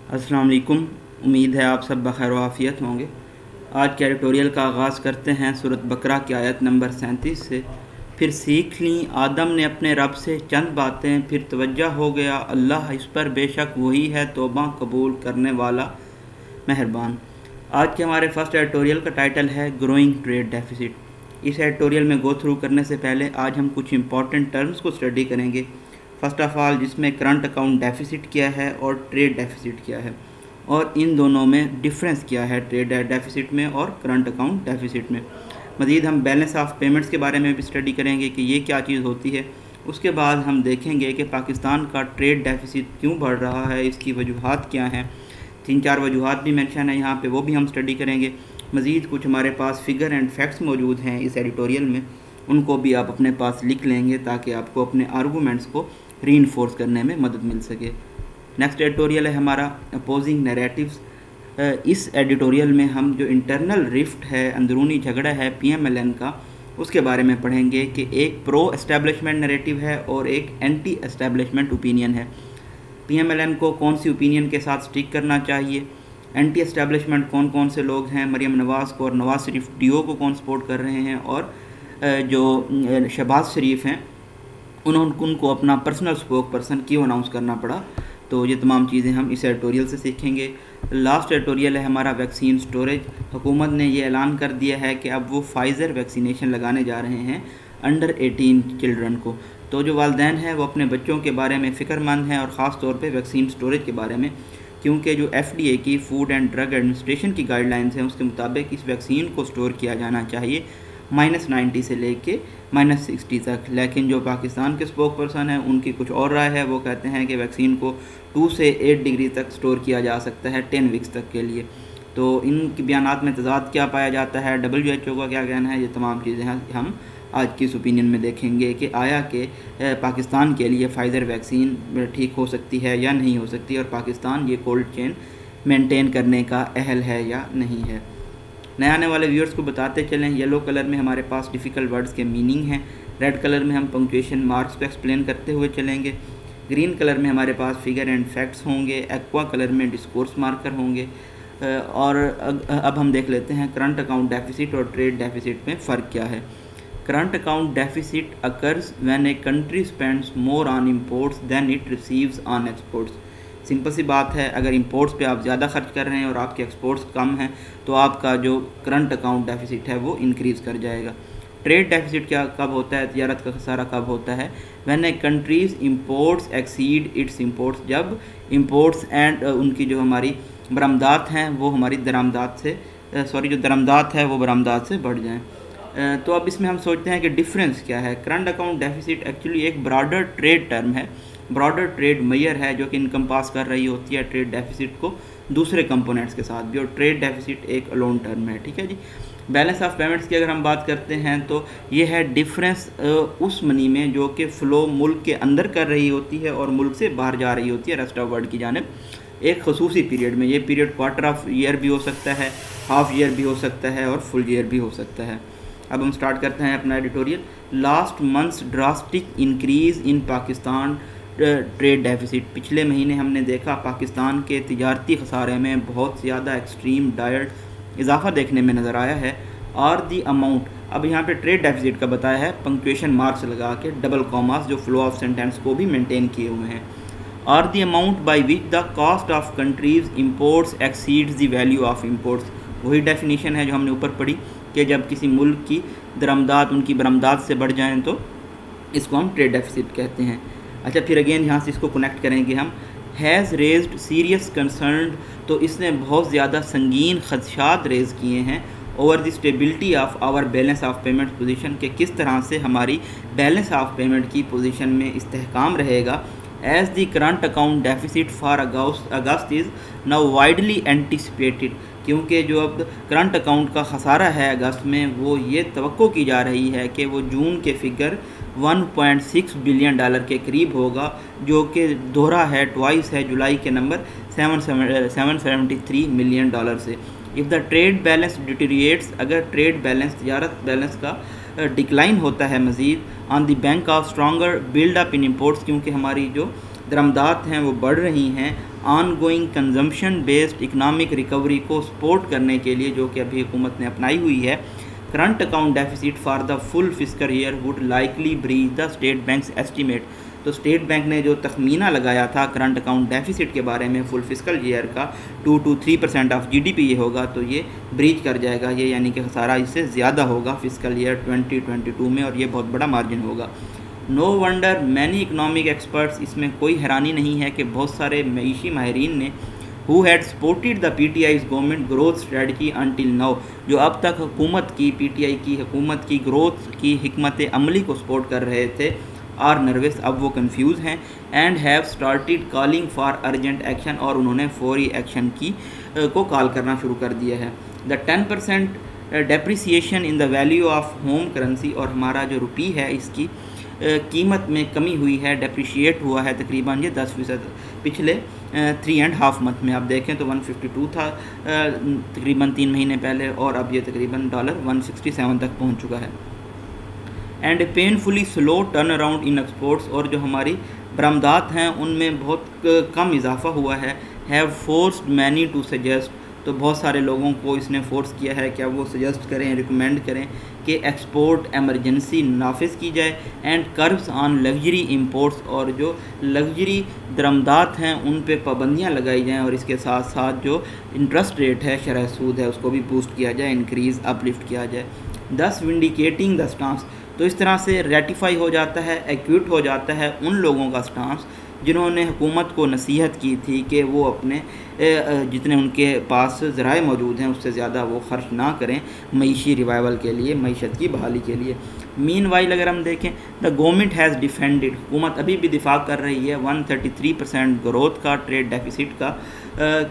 السلام علیکم، امید ہے آپ سب بخیر و عافیت ہوں گے۔ آج کے ایڈیٹوریل کا آغاز کرتے ہیں سورۃ بقرہ کی آیت نمبر 37 سے۔ پھر سیکھ لیں آدم نے اپنے رب سے چند باتیں، پھر توجہ ہو گیا اللہ اس پر بے شک وہی ہے توبہ قبول کرنے والا مہربان۔ آج کے ہمارے فرسٹ ایڈیٹوریل کا ٹائٹل ہے گروئنگ ٹریڈ ڈیفیسٹ۔ اس ایڈیٹوریل میں گو تھرو کرنے سے پہلے آج ہم کچھ امپورٹنٹ ٹرمز کو اسٹڈی کریں گے۔ فرسٹ آف آل جس میں کرنٹ اکاؤنٹ ڈیفیسٹ کیا ہے اور ٹریڈ ڈیفیسٹ کیا ہے، اور ان دونوں میں ڈفرینس کیا ہے ٹریڈ ڈیفیسٹ میں اور کرنٹ اکاؤنٹ ڈیفیسٹ میں۔ مزید ہم بیلنس آف پیمنٹس کے بارے میں بھی اسٹڈی کریں گے کہ یہ کیا چیز ہوتی ہے۔ اس کے بعد ہم دیکھیں گے کہ پاکستان کا ٹریڈ ڈیفیسٹ کیوں بڑھ رہا ہے، اس کی وجوہات کیا ہیں۔ 3-4 وجوہات بھی مینشن ہیں یہاں پہ، وہ بھی ہم اسٹڈی کریں گے۔ مزید کچھ ہمارے پاس فگر اینڈ فیکٹس موجود ہیں اس ایڈیٹوریل میں، ان کو بھی آپ اپنے پاس لکھ لیں گے تاکہ آپ کو اپنے آرگومنٹس کو ری انفورس کرنے میں مدد مل سکے۔ نیکسٹ ایڈیٹوریل ہے ہمارا اپوزنگ نیریٹیوز۔ اس ایڈیٹوریل میں ہم جو انٹرنل رفٹ ہے، اندرونی جھگڑا ہے پی ایم ایل این کا، اس کے بارے میں پڑھیں گے کہ ایک پرو اسٹیبلشمنٹ نیریٹیو ہے اور ایک اینٹی اسٹیبلشمنٹ اوپینین ہے۔ پی ایم ایل این کو کون سی اوپینین کے ساتھ سٹک کرنا چاہیے، اینٹی اسٹیبلشمنٹ کون کون سے لوگ ہیں، مریم نواز کو اور نواز شریف ڈیو کو کون سپورٹ کر رہے ہیں، اور جو شہباز شریف ہیں ان کو اپنا پرسنل اسپوک پرسن کیوں اناؤنس کرنا پڑا۔ تو یہ تمام چیزیں ہم اس ایڈیٹوریل سے سیکھیں گے۔ لاسٹ ایڈیٹوریل ہے ہمارا ویکسین سٹوریج۔ حکومت نے یہ اعلان کر دیا ہے کہ اب وہ فائزر ویکسینیشن لگانے جا رہے ہیں انڈر 18 چلڈرن کو۔ تو جو والدین ہیں وہ اپنے بچوں کے بارے میں فکر مند ہیں، اور خاص طور پہ ویکسین سٹوریج کے بارے میں، کیونکہ جو ایف ڈی اے کی فوڈ اینڈ ڈرگ ایڈمنسٹریشن کی گائیڈ لائنز ہیں اس کے مطابق اس ویکسین کو سٹور کیا جانا چاہیے -90 سے لے کے -60 تک۔ لیکن جو پاکستان کے اسپوک پرسن ہیں ان کی کچھ اور رائے ہے، وہ کہتے ہیں کہ ویکسین کو 2 سے 8 ڈگری تک سٹور کیا جا سکتا ہے 10 ویکس تک کے لیے۔ تو ان کے بیانات میں تضاد کیا پایا جاتا ہے، WHO کا کیا کہنا ہے، یہ تمام چیزیں ہم آج کی اس اوپینین میں دیکھیں گے کہ آیا کہ پاکستان کے لیے فائزر ویکسین ٹھیک ہو سکتی ہے یا نہیں ہو سکتی، اور پاکستان یہ کولڈ چین مینٹین کرنے کا اہل ہے یا نہیں ہے۔ نئے آنے والے ویورز کو بتاتے چلیں، یلو کلر میں ہمارے پاس ڈیفیکلٹ ورڈز کے میننگ ہیں، ریڈ کلر میں ہم پنکچویشن مارکس کو ایکسپلین کرتے ہوئے چلیں گے، گرین کلر میں ہمارے پاس فگر اینڈ فیکٹس ہوں گے، ایکوا کلر میں ڈسکورس مارکر ہوں گے۔ اور اب ہم دیکھ لیتے ہیں کرنٹ اکاؤنٹ ڈیفیسٹ اور ٹریڈ ڈیفیسٹ میں فرق کیا ہے۔ Current account deficit occurs when a country spends more on imports than it receives on exports. Simple سی بات ہے، اگر امپورٹس پہ آپ زیادہ خرچ کر رہے ہیں اور آپ کے ایکسپورٹس کم ہیں تو آپ کا جو کرنٹ اکاؤنٹ ڈیفیسٹ ہے وہ انکریز کر جائے گا۔ ٹریڈ ڈیفیسٹ کیا کب ہوتا ہے، تجارت کا خسارہ کب ہوتا ہے، when a country's imports exceed its imports, جب امپورٹس اینڈ ان کی جو ہماری برآمدات ہیں وہ ہماری درآمدات سے جو درآمدات ہے وہ برآمدات سے بڑھ جائیں۔ تو اب اس میں ہم سوچتے ہیں کہ ڈفرینس کیا ہے۔ کرنٹ اکاؤنٹ ڈیفیسٹ ایکچولی ایک براڈر ٹریڈ ٹرم ہے، براڈر ٹریڈ میئر ہے جو کہ انکم پاس کر رہی ہوتی ہے ٹریڈ ڈیفیسٹ کو دوسرے کمپوننٹس کے ساتھ بھی، اور ٹریڈ ڈیفیسٹ ایک الون ٹرم ہے، ٹھیک ہے جی۔ بیلنس آف پیمنٹس کی اگر ہم بات کرتے ہیں تو یہ ہے ڈفرینس اس منی میں جو کہ فلو ملک کے اندر کر رہی ہوتی ہے اور ملک سے باہر جا رہی ہوتی ہے ریسٹ آف ورلڈ کی جانب ایک خصوصی پیریڈ میں۔ یہ پیریڈ کوارٹر آف ایئر بھی ہو سکتا ہے، ہاف ایئر بھی ہو سکتا ہے، اور فل ایئر بھی ہو سکتا ہے۔ اب ہم سٹارٹ کرتے ہیں اپنا editorial. Last months drastic increase in Pakistan trade deficit. پچھلے مہینے ہم نے دیکھا پاکستان کے تجارتی خسارے میں بہت زیادہ ایکسٹریم ڈائٹ اضافہ دیکھنے میں نظر آیا ہے۔ اور دی اماؤنٹ، اب یہاں پہ ٹریڈ ڈیفیسٹ کا بتایا ہے پنکچویشن مارکس لگا کے، ڈبل کاماز جو فلو آف سینٹینس کو بھی مینٹین کیے ہوئے ہیں۔ اور the amount by which the cost of countries imports exceeds the value of imports, وہی ڈیفینیشن ہے جو ہم نے اوپر پڑھی کہ جب کسی ملک کی درآمدات ان کی برآمدات سے بڑھ جائیں تو اس کو ہم ٹریڈ ڈیفیسٹ کہتے ہیں۔ اچھا پھر اگین یہاں سے اس کو کنیکٹ کریں گے ہم، ہیز ریزڈ سیریس کنسرنڈ، تو اس نے بہت زیادہ سنگین خدشات ریز کیے ہیں over the stability of our balance of payment position, کہ کس طرح سے ہماری بیلنس آف پیمنٹ کی پوزیشن میں استحکام رہے گا۔ As the current account deficit for August is now widely anticipated, کیونکہ جو اب کرنٹ اکاؤنٹ کا خسارہ ہے اگست میں وہ یہ توقع کی جا رہی ہے کہ وہ جون کے فگر $1.6 بلین کے قریب ہوگا، جو کہ دوہرا ہے، ٹوائس ہے جولائی کے نمبر $773 ملین سے۔ If the trade balance deteriorates, اگر ٹریڈ بیلنس تجارت بیلنس کا ڈکلائن ہوتا ہے مزید، on the back of stronger build up in imports, کیونکہ ہماری جو درآمدات ہیں وہ بڑھ رہی ہیں ongoing consumption based economic recovery کو سپورٹ کرنے کے لیے، جو کہ ابھی حکومت نے اپنائی ہوئی ہے، current account deficit for the full fiscal year would likely breach the State Bank's estimate. تو اسٹیٹ بینک نے جو تخمینہ لگایا تھا کرنٹ اکاؤنٹ ڈیفیسٹ کے بارے میں فل فسکل ایئر کا 2 to 3% of G D P یہ ہوگا، تو یہ بریچ کر جائے گا، یہ یعنی کہ خسارہ اس سے زیادہ ہوگا فسکل ایئر 2022 میں، اور یہ بہت بڑا مارجن ہوگا. No wonder many economic experts, اس میں کوئی حیرانی نہیں ہے کہ بہت سارے معیشی ماہرین نے who had supported the PTI's government growth strategy until now، جو اب تک حکومت کی پی ٹی آئی کی حکومت کی گروتھ کی حکمت عملی کو سپورٹ کر رہے تھے، آر نروس، اب وہ کنفیوز ہیں، and have started calling for urgent action, اور انہوں نے فوری ایکشن کو کال کرنا شروع کر دیا ہے. دا 10% depreciation in the value of home currency, اور ہمارا جو روپی ہے اس کی قیمت میں کمی ہوئی ہے، ڈیپریشیٹ ہوا ہے تقریباً یہ 10% پچھلے 3.5 منتھ میں. آپ دیکھیں تو 152 تھا تقریباً 3 مہینے پہلے، اور اب یہ تقریباً $167 تک پہنچ چکا ہے. And painfully slow turnaround in exports, اور جو ہماری برآمدات ہیں ان میں بہت کم اضافہ ہوا ہے. Have forced many to suggest, تو بہت سارے لوگوں کو اس نے فورس کیا ہے کہ وہ سجیسٹ کریں، ریکمینڈ کریں کہ ایکسپورٹ ایمرجنسی نافذ کی جائے. And curbs on luxury imports, اور جو لگژری درآمدات ہیں ان پہ پابندیاں لگائی جائیں، اور اس کے ساتھ ساتھ جو انٹرسٹ ریٹ ہے، شرح سود ہے، اس کو بھی بوسٹ کیا جائے، انکریز اپلفٹ کیا جائے. دس ونڈیکیٹنگ دا اسٹانس، تو اس طرح سے ریٹیفائی ہو جاتا ہے، ایکوٹ ہو جاتا ہے ان لوگوں کا اسٹانس جنہوں نے حکومت کو نصیحت کی تھی کہ وہ اپنے جتنے ان کے پاس ذرائع موجود ہیں اس سے زیادہ وہ خرچ نہ کریں معیشی ریوائول کے لیے، معیشت کی بحالی کے لیے. مین وائل اگر ہم دیکھیں، دا گورنمنٹ ہیز ڈیفینڈڈ، حکومت ابھی بھی دفاع کر رہی ہے 133% گروتھ کا، ٹریڈ ڈیفیسٹ کا،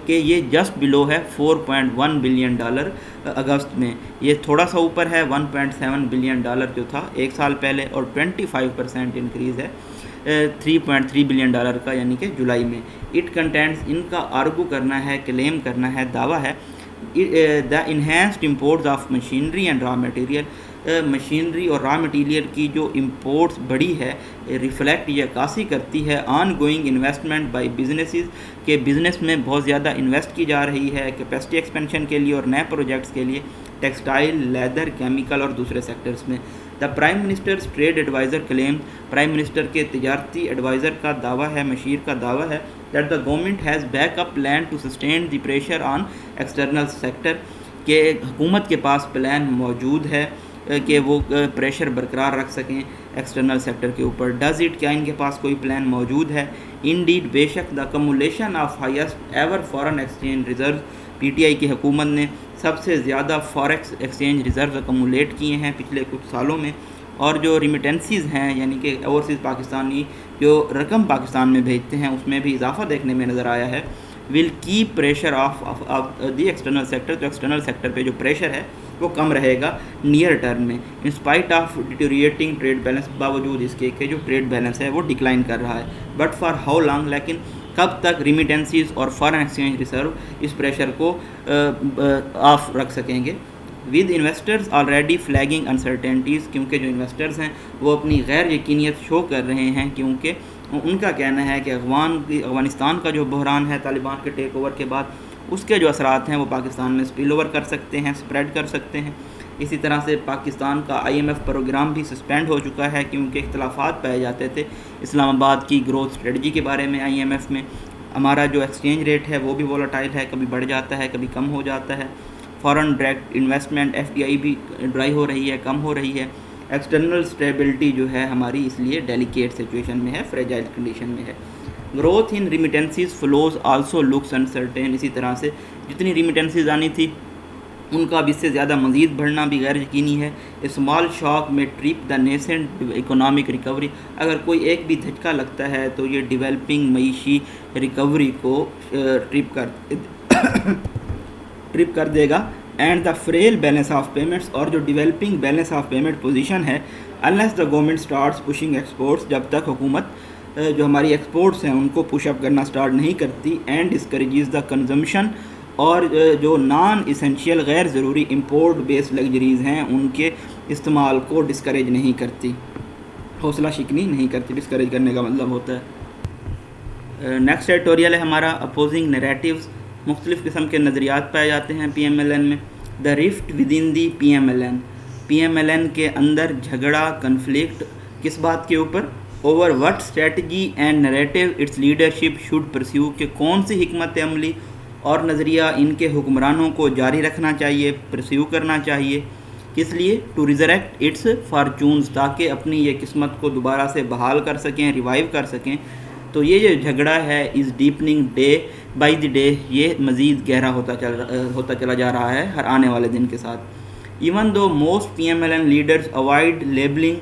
کہ یہ جسٹ بلو ہے $4.1 بلین اگست میں. یہ تھوڑا سا اوپر ہے $1.7 بلین جو تھا ایک سال پہلے، اور 25% انکریز ہے $3.3 بلین کا، یعنی کہ جولائی میں. اٹ کنٹینٹس، ان کا آرگو کرنا ہے، کلیم کرنا ہے، دعویٰ ہے، the enhanced imports of machinery and raw material, machinery اور را مٹیریل کی جو امپورٹس بڑی ہے، ریفلیکٹ یہ عکاسی کرتی ہے on going investment by businesses, کہ بزنس میں بہت زیادہ انویسٹ کی جا رہی ہے کیپیسٹی ایکسپینشن کے لیے اور نئے پروجیکٹس کے لیے، ٹیکسٹائل، لیدر، کیمیکل اور دوسرے سیکٹرز میں. The prime minister's trade adviser claim, prime minister کے تجارتی ایڈوائزر کا دعویٰ ہے، مشیر کا دعویٰ ہے، that the government has backup plan to sustain the pressure on external sector, کہ حکومت کے پاس پلان موجود ہے کہ وہ پریشر برقرار رکھ سکیں ایکسٹرنل سیکٹر کے اوپر. ڈز اٹ، کیا ان کے پاس کوئی پلان موجود ہے؟ انڈیڈ، بے شک، the accumulation of highest ever foreign exchange reserve, P T I کی حکومت نے سب سے زیادہ فاریکس ایکسچینج ریزرو اکمولیٹ کیے ہیں پچھلے کچھ سالوں میں، اور جو ریمیٹنسیز ہیں یعنی کہ اوورسیز پاکستانی جو رقم پاکستان میں بھیجتے ہیں اس میں بھی اضافہ دیکھنے میں نظر آیا ہے. Will keep pressure off the external sector, تو ایکسٹرنل سیکٹر پہ جو پریشر ہے وہ کم رہے گا نیئر ٹرم میں. In spite of deteriorating trade balance, باوجود اس کے کہ جو ٹریڈ بیلنس ہے وہ ڈکلائن کر رہا ہے. بٹ فار ہاؤ لانگ، لیکن کب تک ریمیٹنسیز اور فارن ایکسچینج ریزرو اس پریشر کو آف رکھ سکیں گے. ود انویسٹرز آلریڈی فلیگنگ انسرٹینٹیز، کیونکہ جو انویسٹرز ہیں وہ اپنی غیر یقینیت شو کر رہے ہیں، کیونکہ ان کا کہنا ہے کہ افغانستان کا جو بحران ہے طالبان کے ٹیک اوور کے بعد، اس کے جو اثرات ہیں وہ پاکستان میں سپل اوور کر سکتے ہیں، سپریڈ کر سکتے ہیں. اسی طرح سے پاکستان کا IMF پروگرام بھی سسپینڈ ہو چکا ہے، کیونکہ اختلافات پائے جاتے تھے اسلام آباد کی گروتھ اسٹریٹجی کے بارے میں. IMF میں ہمارا جو ایکسچینج ریٹ ہے وہ بھی وولٹائل ہے، کبھی بڑھ جاتا ہے کبھی کم ہو جاتا ہے. فارن ڈائریکٹ انویسٹمنٹ FDI بھی ڈرائی ہو رہی ہے، کم ہو رہی ہے. ایکسٹرنل اسٹیبلٹی جو ہے ہماری اس لیے ڈیلیکیٹ سچویشن میں ہے، فریجائل کنڈیشن میں ہے. Growth in remittances flows also looks uncertain, اسی طرح سے جتنی ریمیٹنسیز آنی تھی ان کا اب اس سے زیادہ مزید بڑھنا بھی غیر یقینی ہے. Small shock may trip the nascent economic recovery, اگر کوئی ایک بھی دھچکا لگتا ہے تو یہ ڈیولپنگ معیشی ریکوری کو ٹرپ کر دے گا. And the frail balance of payments, اور جو developing balance of payment position ہے، unless the government starts pushing exports, جب تک حکومت جو ہماری ایکسپورٹس ہیں ان کو پش اپ کرنا اسٹارٹ نہیں کرتی. اینڈ ڈسکریجز دا کنزمپشن، اور جو نان اسینشیل غیر ضروری امپورٹ بیس لگژریز ہیں ان کے استعمال کو ڈسکریج نہیں کرتی، حوصلہ شکنی نہیں کرتی. ڈسکریج کرنے کا مطلب ہوتا ہے نیکسٹ ایڈیٹوریل ہے ہمارا اپوزنگ نیریٹیوز. مختلف قسم کے نظریات پائے جاتے ہیں پی ایم ایل این میں. The rift within the P M L N. P M L N کے اندر جھگڑا, کنفلکٹ کس بات کے اوپر؟ Over what strategy and narrative its leadership should perceive, کہ کون سی حکمت عملی اور نظریہ ان کے حکمرانوں کو جاری رکھنا چاہیے, پرسیو کرنا چاہیے. کس لیے؟ ٹو ریزریکٹ اٹس فارچونز, تاکہ اپنی یہ قسمت کو دوبارہ سے بحال کر سکیں, ریوائیو کر سکیں. تو یہ جو جھگڑا ہے از ڈیپننگ ڈے بائی دی ڈے, یہ مزید گہرا ہوتا چلا جا رہا ہے ہر آنے والے دن کے ساتھ. Even though most P M L N leaders avoid labelling,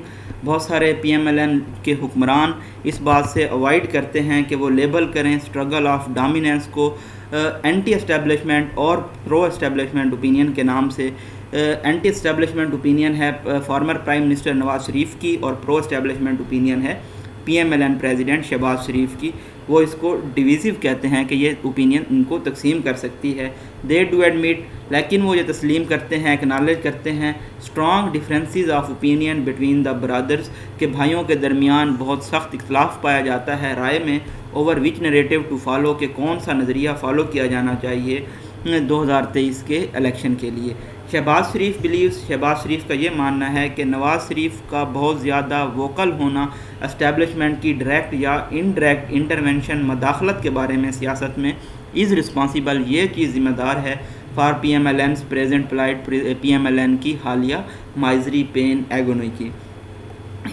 بہت سارے پی ایم ایل این کے حکمران اس بات سے اوائڈ کرتے ہیں کہ وہ لیبل کریں اسٹرگل آف ڈومیننس کو اینٹی اسٹیبلشمنٹ اور پرو اسٹیبلشمنٹ اوپینین کے نام سے. اینٹی اسٹیبلشمنٹ اوپینین ہے former prime minister Nawaz Sharif کی, اور پرو اسٹیبلشمنٹ اوپینین ہے P M L N president Shahbaz Sharif کی. وہ اس کو ڈویزیو کہتے ہیں کہ یہ اوپینین ان کو تقسیم کر سکتی ہے. دے ڈو ایڈمٹ, لیکن وہ یہ تسلیم کرتے ہیں, اکنالج کرتے ہیں strong differences of opinion between the brothers, کہ بھائیوں کے درمیان بہت سخت اختلاف پایا جاتا ہے رائے میں, over which narrative to follow, کہ کون سا نظریہ فالو کیا جانا چاہیے 2023 کے الیکشن کے لیے. شہباز شریف بلیوز, شہباز شریف کا یہ ماننا ہے کہ نواز شریف کا بہت زیادہ ووکل ہونا اسٹیبلشمنٹ کی ڈائریکٹ یا انڈائریکٹ انٹرونشن, مداخلت کے بارے میں سیاست میں, از رسپانسیبل, یہ چیز ذمہ دار ہے for P M L N's present plight, P M L N کی حالیہ مائزری پین ایگونی کی.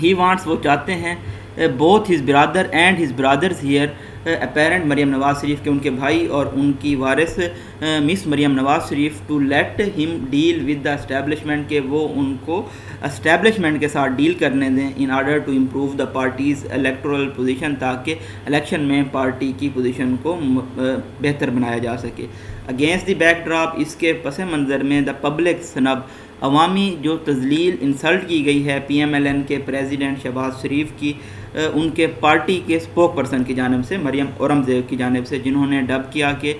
ہی وانٹس, وہ چاہتے ہیں both his brother and his brother's heir apparent Maryam Nawaz Sharif, کے ان کے بھائی اور ان کی وارث Miss Maryam Nawaz Sharif, to let him deal with the establishment, کہ وہ ان کو اسٹیبلشمنٹ کے ساتھ ڈیل کرنے دیں, in order to improve the party's electoral position, تاکہ الیکشن میں پارٹی کی پوزیشن کو بہتر بنایا جا سکے. اگینسٹ دی بیک ڈراپ, اس کے پس منظر میں دا پبلک سنب, عوامی جو تذلیل انسلٹ کی گئی ہے پی ایم ایل این کے پریزیڈنٹ شہباز شریف کی, ان کے پارٹی کے اسپوک پرسن کی جانب سے, مریم اورنگزیب کی جانب سے, جنہوں نے ڈب کیا کہ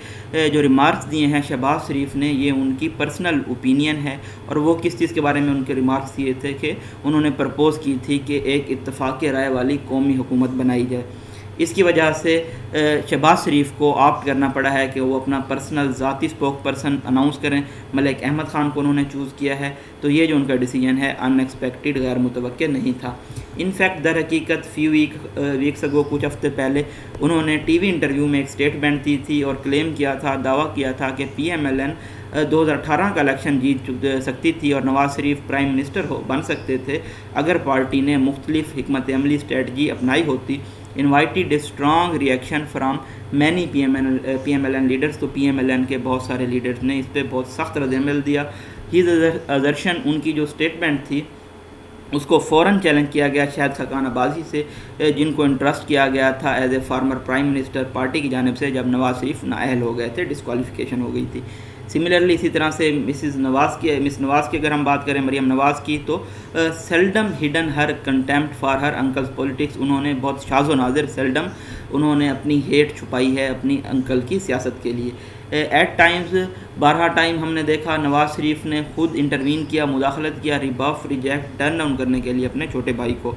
جو ریمارکس دیے ہیں شہباز شریف نے یہ ان کی پرسنل اوپینین ہے. اور وہ کس چیز کے بارے میں ان کے ریمارکس دیے تھے کہ انہوں نے پرپوز کی تھی کہ ایک اتفاق رائے والی قومی حکومت بنائی جائے. اس کی وجہ سے شہباز شریف کو آپٹ کرنا پڑا ہے کہ وہ اپنا پرسنل ذاتی اسپوک پرسن اناؤنس کریں. ملک احمد خان کو انہوں نے چوز کیا ہے, تو یہ جو ان کا ڈیسیجن ہے ان ایکسپیکٹڈ, غیر متوقع نہیں تھا. ان فیکٹ در حقیقت فیو ویکس اگو, کچھ ہفتے پہلے انہوں نے ٹی وی انٹرویو میں ایک اسٹیٹمنٹ دی تھی اور کلیم کیا تھا, دعویٰ کیا تھا کہ پی ایم ایل این 2018 کا الیکشن جیت سکتی تھی اور نواز شریف پرائم منسٹر بن سکتے تھے اگر پارٹی نے مختلف حکمت عملی اسٹریٹجی اپنائی ہوتی. Invited a strong reaction from many P M L N leaders, تو پی ایم ایل این کے بہت سارے لیڈرز نے اس پہ بہت سخت رد عمل دیا. ہیز ازرشن, ان کی جو اسٹیٹمنٹ تھی اس کو فوراً چیلنج کیا گیا شاہد خاقان عباسی سے, جن کو انٹرسٹ کیا گیا تھا as a farmer prime minister party کی جانب سے, جب نواز شریف نااہل ہو گئے تھے, ڈسکوالیفیکیشن ہو گئی تھی. سملرلی اسی طرح سے مس نواز کی اگر ہم بات کریں, مریم نواز کی, تو seldom hidden Hare contempt for her uncles politics, انہوں نے بہت شاذ و نادر سیلڈم انہوں نے اپنی ہیٹ چھپائی ہے اپنی انکل کی سیاست کے لیے. ایٹ ٹائمز, بارہا ٹائم ہم نے دیکھا نواز شریف نے خود انٹروین کیا, مداخلت کیا, ریباف, ریجیکٹ, ٹرن ڈاؤن کرنے کے لیے اپنے چھوٹے بھائی کو.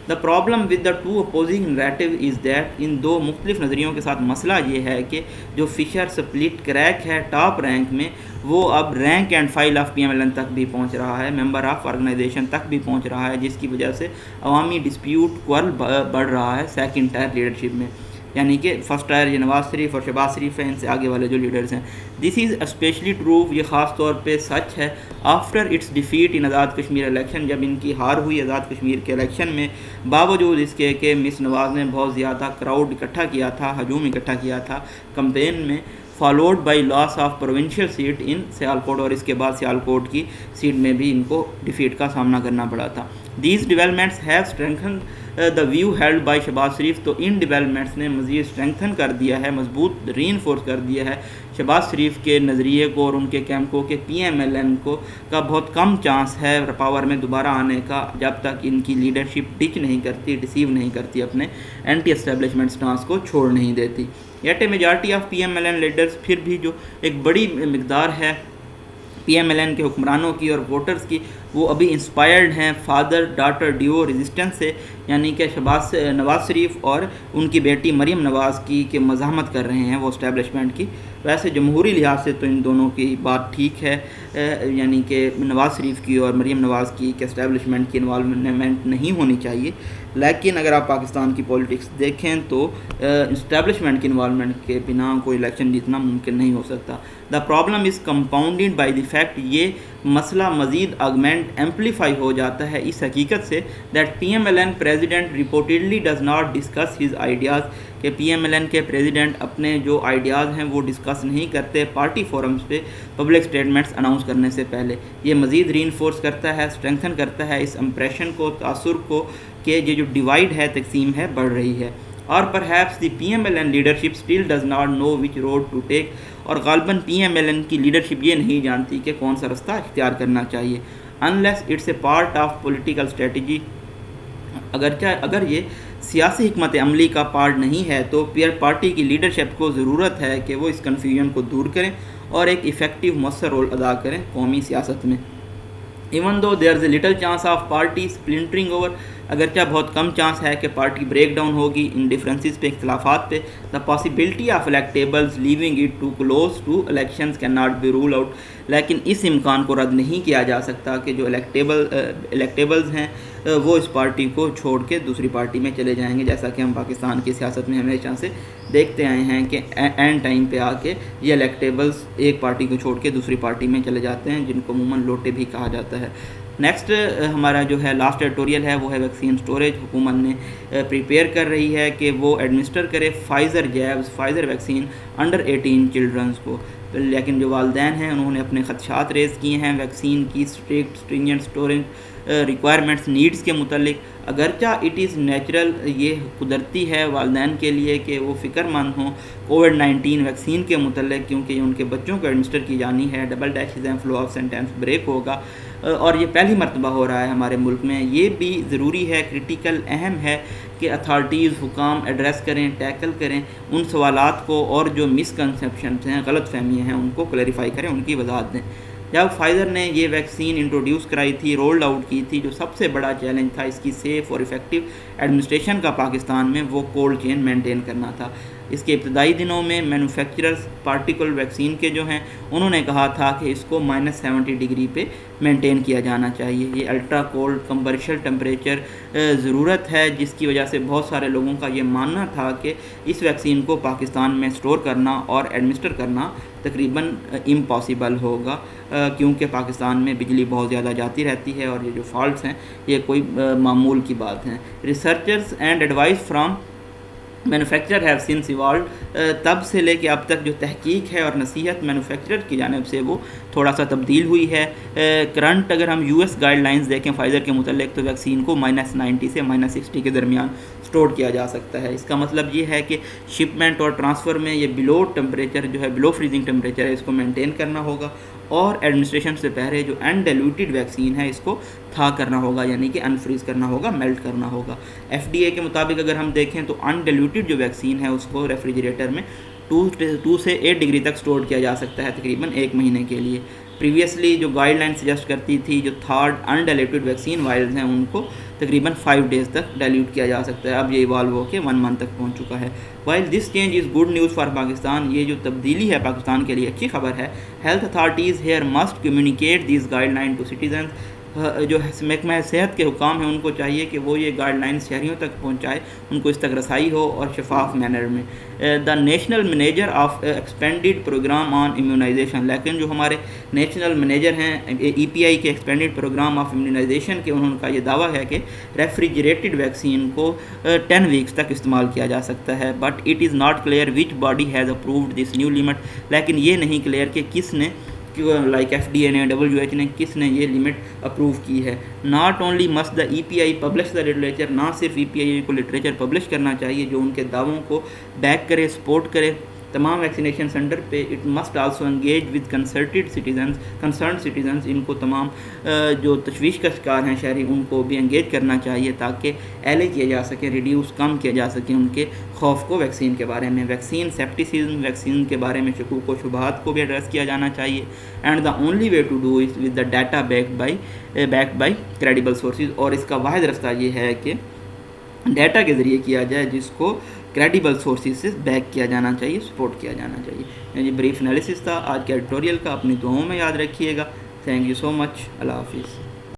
The problem with the two opposing narrative is that, ان دو مختلف نظریوں کے ساتھ مسئلہ یہ ہے کہ جو فشر سپلٹ کریک ہے ٹاپ رینک میں, وہ اب rank and file of P M L N تک بھی پہنچ رہا ہے, ممبر آف آرگنائزیشن تک بھی پہنچ رہا ہے, جس کی وجہ سے عوامی ڈسپیوٹ قرل بڑھ رہا ہے سیکنڈ ٹائر لیڈرشپ میں, یعنی کہ فرسٹ ٹائر یہ نواز شریف اور شہباز شریف ہیں, ان سے آگے والے جو لیڈرز ہیں. دس از اسپیشلی ٹرو, یہ خاص طور پہ سچ ہے آفٹر اٹس ڈیفیٹ ان آزاد کشمیر الیکشن, جب ان کی ہار ہوئی آزاد کشمیر کے الیکشن میں, باوجود اس کے کہ مس نواز نے بہت زیادہ کراؤڈ اکٹھا کیا تھا, ہجوم اکٹھا کیا تھا کمپین میں, followed by loss of provincial seat in Sialkot, اور اس کے بعد سیالکوٹ کی سیٹ میں بھی ان کو ڈیفیٹ کا سامنا کرنا پڑا تھا. These developments have strengthen the view held by Shahbaz Sharif, تو ان ڈیولپمنٹس نے مزید اسٹرینتھن کر دیا ہے, مضبوط ری انفورس کر دیا ہے شہباز شریف کے نظریے کو اور ان کے کیمپ کو کہ پی ایم ایل این کو کا بہت کم چانس ہے پاور میں دوبارہ آنے کا, جب تک ان کی لیڈرشپ ڈچ نہیں کرتی, ڈیسیو نہیں کرتی, اپنے اینٹی اسٹیبلشمنٹ سٹانس کو چھوڑ نہیں دیتی. Yet a majority of P M L N leaders, پھر بھی جو ایک بڑی مقدار ہے پی ایم ایل این کے حکمرانوں کی اور ووٹرز کی, وہ ابھی انسپائرڈ ہیں فادر ڈاٹر ڈیو ریزسٹنس سے، یعنی کہ نواز شریف اور ان کی بیٹی مریم نواز کی کہ مزاحمت کر رہے ہیں وہ اسٹیبلشمنٹ کی۔ ویسے جمہوری لحاظ سے تو ان دونوں کی بات ٹھیک ہے، یعنی کہ نواز شریف کی اور مریم نواز کی کہ اسٹیبلشمنٹ کی انوالومنٹ نہیں ہونی چاہیے، لیکن اگر آپ پاکستان کی پولیٹکس دیکھیں تو اسٹیبلشمنٹ کی انوالومنٹ کے بنا کوئی الیکشن جیتنا ممکن نہیں ہو سکتا۔ The problem is compounded by the fact, یہ مسئلہ مزید آگمنٹ ایمپلیفائی ہو جاتا ہے اس حقیقت سے that P M L N president reportedly does not discuss his ideas, کہ پی ایم ایل این کے پریزیڈنٹ اپنے جو آئیڈیاز ہیں وہ ڈسکس نہیں کرتے پارٹی فورمز پہ پبلک سٹیٹمنٹس اناؤنس کرنے سے پہلے۔ یہ مزید ری انفورس کرتا ہے، اسٹرینتھن کرتا ہے اس امپریشن کو، تاثر کو کہ یہ جو ڈیوائڈ ہے، تقسیم ہے، بڑھ رہی ہے۔ اور perhaps the P M L N leadership still does not know which road to take, اور غالباً پی ایم ایل این کی لیڈرشپ یہ نہیں جانتی کہ کون سا رستہ اختیار کرنا چاہیے۔ Unless it's a part of political strategy, اگر یہ سیاسی حکمت عملی کا پارٹ نہیں ہے تو پارٹی کی لیڈرشپ کو ضرورت ہے کہ وہ اس کنفیوژن کو دور کریں اور ایک ایفیکٹو مؤثر رول ادا کریں قومی سیاست میں۔ Even though there is a little chance of party splintering over, اگرچہ بہت کم چانس ہے کہ پارٹی بریک ڈاؤن ہوگی ان ڈفرینسز پہ، اختلافات پہ، the possibility of electables leaving it to close to elections can not be rule out, لیکن اس امکان کو رد نہیں کیا جا سکتا کہ جو الیکٹیبلز ہیں وہ اس پارٹی کو چھوڑ کے دوسری پارٹی میں چلے جائیں گے، جیسا کہ ہم پاکستان کی سیاست میں ہمیشہ سے دیکھتے آئے ہیں کہ اینڈ ٹائم پہ آ کے یہ الیکٹیبلز ایک پارٹی کو چھوڑ کے دوسری پارٹی میں چلے جاتے ہیں، جن کو عموماً لوٹے بھی کہا جاتا ہے۔ نیکسٹ ہمارا جو ہے لاسٹ ایڈیٹوریل ہے وہ ہے ویکسین سٹوریج۔ حکومت نے پریپیئر کر رہی ہے کہ وہ ایڈمنسٹر کرے فائزر ویکسین انڈر 18 چلڈرنز کو، لیکن جو والدین ہیں انہوں نے اپنے خدشات ریز کیے ہیں ویکسین کی اسٹرینجنٹ اسٹورنگ ریکوائرمنٹس نیڈز کے متعلق۔ اگرچہ اٹ از نیچرل، یہ قدرتی ہے والدین کے لیے کہ وہ فکر مند ہوں کووڈ-19 ویکسین کے متعلق، کیونکہ ان کے بچوں کو ایڈمنسٹر کی جانی ہے، double dashes flow of sentence break ہوگا، اور یہ پہلی مرتبہ ہو رہا ہے ہمارے ملک میں۔ یہ بھی ضروری ہے، کرٹیکل اہم ہے کہ اتھارٹیز حکام ایڈریس کریں، ٹیکل کریں ان سوالات کو، اور جو مسکنسیپشنز ہیں، غلط فہمیاں ہیں، ان کو کلیریفائی کریں، ان کی وضاحت دیں۔ جب فائزر نے یہ ویکسین انٹروڈیوس کرائی تھی، رولڈ آؤٹ کی تھی، جو سب سے بڑا چیلنج تھا اس کی سیف اور ایفیکٹو ایڈمنسٹریشن کا پاکستان میں، وہ کولڈ چین مینٹین کرنا تھا۔ اس کے ابتدائی دنوں میں مینوفیکچررز پارٹیکل ویکسین کے جو ہیں انہوں نے کہا تھا کہ اس کو -70 ڈگری پہ مینٹین کیا جانا چاہیے۔ یہ الٹرا کولڈ کمرشل ٹمپریچر ضرورت ہے، جس کی وجہ سے بہت سارے لوگوں کا یہ ماننا تھا کہ اس ویکسین کو پاکستان میں سٹور کرنا اور ایڈمنسٹر کرنا تقریباً امپاسبل ہوگا، کیونکہ پاکستان میں بجلی بہت زیادہ جاتی رہتی ہے اور یہ جو فالٹس ہیں یہ کوئی معمول کی بات ہیں۔ Researchers and advice from manufacturer have since evolved, تب سے لے کے اب تک جو تحقیق ہے اور نصیحت مینوفیکچرر کی جانب سے وہ تھوڑا سا تبدیل ہوئی ہے۔ کرنٹ اگر ہم یو ایس گائیڈ لائنز دیکھیں فائزر کے متعلق تو ویکسین کو -90 سے -60 کے درمیان سٹور کیا جا سکتا ہے۔ اس کا مطلب یہ ہے کہ شپمنٹ اور ٹرانسفر میں یہ بلو ٹمپریچر جو ہے، بلو فریزنگ ٹمپریچر ہے، اس کو مینٹین کرنا ہوگا، اور ایڈمنسٹریشن سے پہلے جو انڈیلیوٹڈ ویکسین ہے اس کو تھا کرنا ہوگا، یعنی کہ انفریز کرنا ہوگا، میلٹ کرنا ہوگا۔ ایف ڈی اے کے مطابق اگر ہم دیکھیں تو انڈیلیوٹڈ جو ویکسین ہے اس کو ریفریجریٹر میں 2 سے 8 ڈگری تک سٹور کیا جا سکتا ہے، تقریباً 1 مہینے کے لیے۔ پریویسلی جو گائیڈ لائن سجیسٹ کرتی تھی جو تھرڈ انڈیلیوٹڈ ویکسین وائلز ہیں ان کو تقریباً 5 ڈیز تک ڈائلیوٹ کیا جا سکتا ہے، اب یہ ایوالو ہو کے 1 منتھ تک پہنچ چکا ہے۔ While this change is good news for Pakistan, یہ جو تبدیلی ہے پاکستان کے لیے اچھی خبر ہے۔ Health authorities here must communicate these guideline to citizens, جو محکمہ صحت کے حکام ہیں ان کو چاہیے کہ وہ یہ گائیڈ لائنز شہریوں تک پہنچائے، ان کو اس تک رسائی ہو اور شفاف مینر میں۔ The national manager of expanded programme on immunisation, لیکن جو ہمارے نیشنل مینیجر ہیں ای پی آئی کے ایکسپینڈیڈ پروگرام آف امیونائزیشن کے، انہوں کا یہ دعویٰ ہے کہ ریفریجریٹڈ ویکسین کو 10 ویکس تک استعمال کیا جا سکتا ہے، but it is not clear which body has approved this new limit, لیکن یہ نہیں کلیئر کہ کس نے، لائک ایف ڈی اے نے، WHO نے، کس نے یہ لمٹ اپروو کی ہے۔ Not only must the E P I publish the literature, نہ صرف ای پی آئی کو لٹریچر پبلش کرنا چاہیے جو ان کے دعووں کو بیک کرے، سپورٹ کرے، تمام ویکسینیشن سینٹر پہ it must also engage with concerned citizens, ان کو تمام جو تشویش کا شکار ہیں شہری ان کو بھی انگیج کرنا چاہیے تاکہ ایلے کیا جا سکے، ریڈیوس کم کیا جا سکے ان کے خوف کو ویکسین کے بارے میں۔ ویکسین سیپٹیسزم، ویکسین کے بارے میں شکوک و شبہات کو بھی ایڈریس کیا جانا چاہیے، and the only way to do is with the data backed by credible sources, اور اس کا واحد رستہ یہ ہے کہ ڈیٹا کے ذریعے کیا جائے جس کو کریڈیبل سورسز سے بیک کیا جانا چاہیے، سپورٹ کیا جانا چاہیے۔ یہ بریف انالیسس تھا آج کے ایڈیٹوریل کا، اپنی دعاؤں میں یاد رکھیے گا۔ تھینک یو سو مچ، اللہ حافظ۔